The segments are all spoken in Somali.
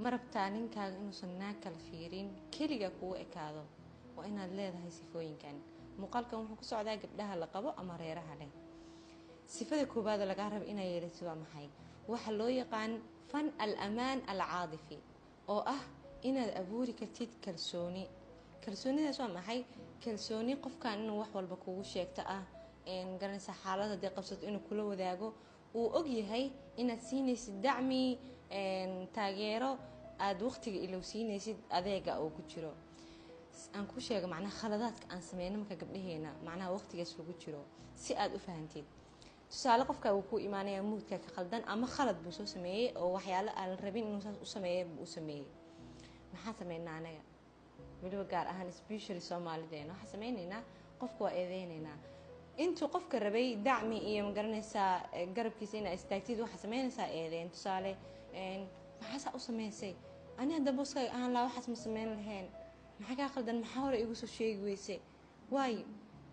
ma rabtaa ninkaaga inuusan naag kala fiirin keliga kugu ekaado waa inaad leedahay sifooyinkan muuqaalkan wuxuu ku socdaa gabdhaha la qabo ama reeraha leh sifada koobaad laga rabo inay yeelato waa maxay waxa loo yaqaan fan al-amaan al-caadifi oo ah inaad abuuri kartid kalsoonidaas waa maxay kalsooni qofkan inuu wax walba kugu sheegto ah garanaysa xaalada hadii qabsato inuu kula wadaago uu og yahay inaad siinaysid dacmi taageero aad waqtiga ilow siinaysid adeega oo ku jiro aan ku sheego macnaha khaladaadka aan sameeyno marka gabdhaheena macnaha waqtigaas lagu jiro si aad u fahantid tusaale qofka uu ku imaanaya moodka ka khaldan ama khalad buu soo sameeyay oo waxyaalo aan rabin inuu saas u sameeyo buu sameeyay maxaa sameynaa anaga waliba gaar ahaan especially Soomaalideena waxa sameynaynaa qofku waa eedeynayna intuu qofka rabay dacmi iyo magaranaysaa garabkiisa inay istaagtid waxa sameynaysaa eedeyn tusaale maxaa u sameysay aniga daboska aan la waxas ma sameyn lahayn maxaa ka khaldan maxaa hore igu soo sheegi weysay waay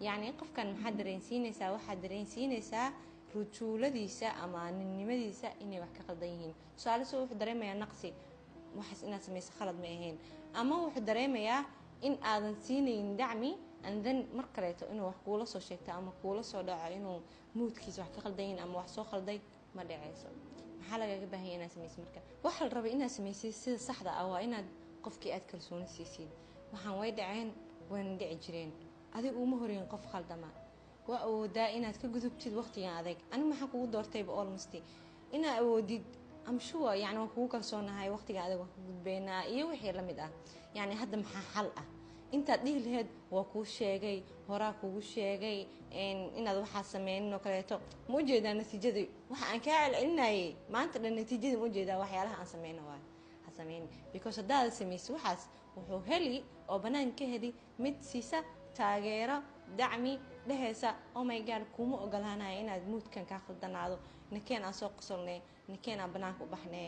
يعني qofkan maxaa dareensiinaysaa waxa dareensiinaysaa rujuuladiisa ama ninimadiisa inay wax ka qaldan yihiin su'aalo soo wuxuu dareemayaa naqsi waxaas inaad sameeyso khalad ma ahayn ama wuxuu dareemayaa in aadan siinayn dacmi and then mar kaleeto inuu wax kuula soo sheegto ama kuula soo dhaco inuu moodkiisa wax ka qaldan yihiin ama wax soo khalday ma dhacayso maxaa lagaga baahan yahay inaad samaysid marka waxa la rabaa inaad samaysid sida saxda ah waa inaad qofkii aad kalsooni siisid waxaan way dhaceen waan dhici jireen adigu uma horeyn qof khaldama waa awoodaa inaad ka gudubtid waqtigan adag anigu maxaa kugu doortayba almost inaa awoodid am sure yani waan kugu kalsoonahay waqtigan adag waan ku gudbeynaa iyo wixii la mid ah yani hadda maxaa xal ah intaad dhihi lahayd waa kuu sheegay horaa kugu sheegay inaad waxaa sameynin oo kaleeto ma ujeedaa natiijadii waxa aan kaa celcelinayay maanta dhan natiijadii ma ujeedaa waxyaalaha aan sameyno waa ha sameynin because haddaad samaysid waxaas wuxuu heli oo bannaan ka heli mid siisa taageero dacmi dhehaysa oh my god kuma ogolaanaya inaad moodkan ka khaldanaado nakeen aan soo qosolnay nakeen aan banaanka u baxnay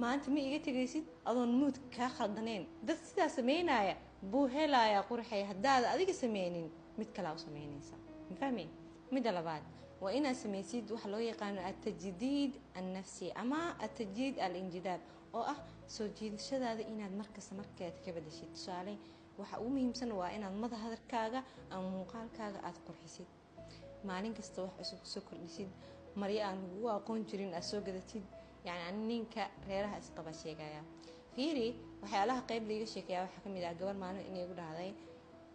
maanta ma iga tagaysid adoon mood ka khaldaneen dad sidaa sameynaya buu helaya qurxay haddaad adiga sameynin mid kale u sameynaysa ma fahmeen mid labaad waa inaad samaysid wax loo yaqaan at-tajdiid an-nafsi ama at-tajdiid al-injidaab oo ah soo jiidashadaada inaad markaad ka badashid tusaale waxa ugu muhiimsan waa inaad madaxdarkaaga ama muuqaalkaaga aad qurxisid maalin kasta wax cusub soo kordhisid maryo aan ugu aqoon jirin aad soo gadatid yani ninka reeraha isqaba sheegaya fiiri waxyaalaha qayb liiga sheekaya waxa kamid ah gabar maalin inay ugu dhahday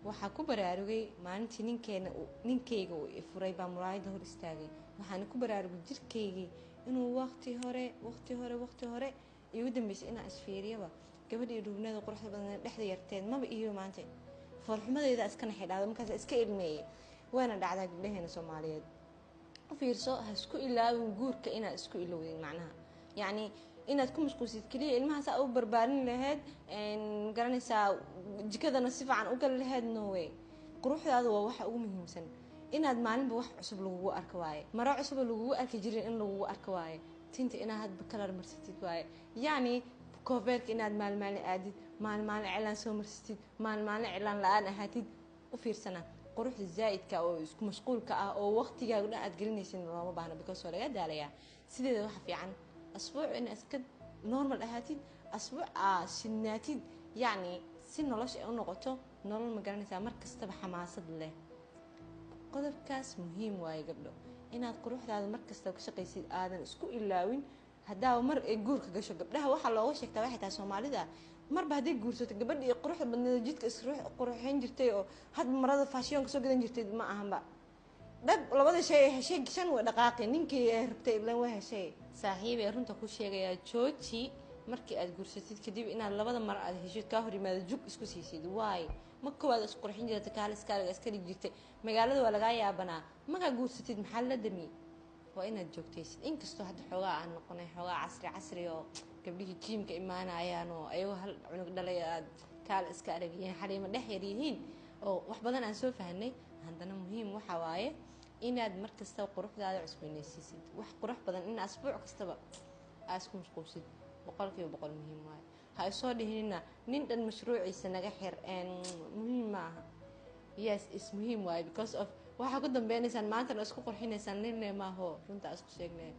waxa ku baraarugay maalintii ninkeyga uu furay baa muraayada hor istaagay waxaan ku baraarugay jirkeygii inuu waqti hore igu dambeysay inaan isfiiriyaba gabadhii rugnada quruxda badan dhexda yarteed maba iyo maanta farxumadeeda iska naxidhaado markaas iska ilmeeyay waana dhacdaa gabdhaheena Soomaaliyeed u fiirso ha isku ilaawin guurka inaad isku ilowdin macnaha yani inaad ku mashquulsid kaliya ilmahaas aad u barbaarin lahayd garanaysaa jikadana si fiican u gal lahayd no way quruxdaadu waa waxa ugu muhiimsan inaad maalinba wax cusub lagu arko waaye maro cusub lagu arki jirin in lagu arko waaye tinta inaad hadba kala marsatid waaye yani koobeerka inaad maalmaalin aadid maalmaalin cilaan soo marsatid maalmaalin cilaan la'aan ahaatid u fiirsana quruxda zaidka oo isku mashquulka ah oo waqtigaaga dhan aad gelinaysid looma baahna because oo laga daalaya sideeda waxa fiican asbuuc in iska normal ahaatid asbuuc shinaatid yani si nolosha u noqoto nolol ma garanaysaa mar kastaba xamaasad leh qodobkaas muhiim waaye gabdho inaad quruxdaada mar kasta ka shaqaysid aadan isku ilaawin hadaa mar ay guurka gasho gabdhaha waxa looga sheegtaa waxay tahay Soomaalida marba haday guursato gabadhii quruxda badneed jidka qurxin jirtay oo had marada fashion ka soo gadan jirtay ma ahanba dad labada shay heshay gashan waa dhaqaaqay ninkii ay rabtay ilan waa heshay saaxiib ay runta ku sheegaya jooji markii aad guursatid kadib inaad labada mar aad heshid ka hor yimaado jug isku siisid waay ma koowaad isku qurxin jirtay kaaliskaaga iska dhig jirtay magaalada waa laga yaabanaa marka guursatid maxaa la damiyay waa inaad joogtaysid inkastoo hadda xoogaa aan noqonay xoogaa casri oo gabdhihii jiimka imaanayaan oo ayagoo hal cunug dhalay aad kaal iska aragayeen xariimo dhex yar yihiin oo wax badan aan soo fahanay haddana muhiim waxa waaye inaad mar kasta quruxdaada cusboonaysiisid wax qurux badan in asbuuc kastaba aad isku mashquulsid boqolkiiba muhiim waaye ha soo dhihinina nin dhan mashruuciisa naga xir muhiim maaha yes is muhiim waaye because of waxa ku dambeynaysan maanta isku qurxinaysan nin maaho runta isku sheegnay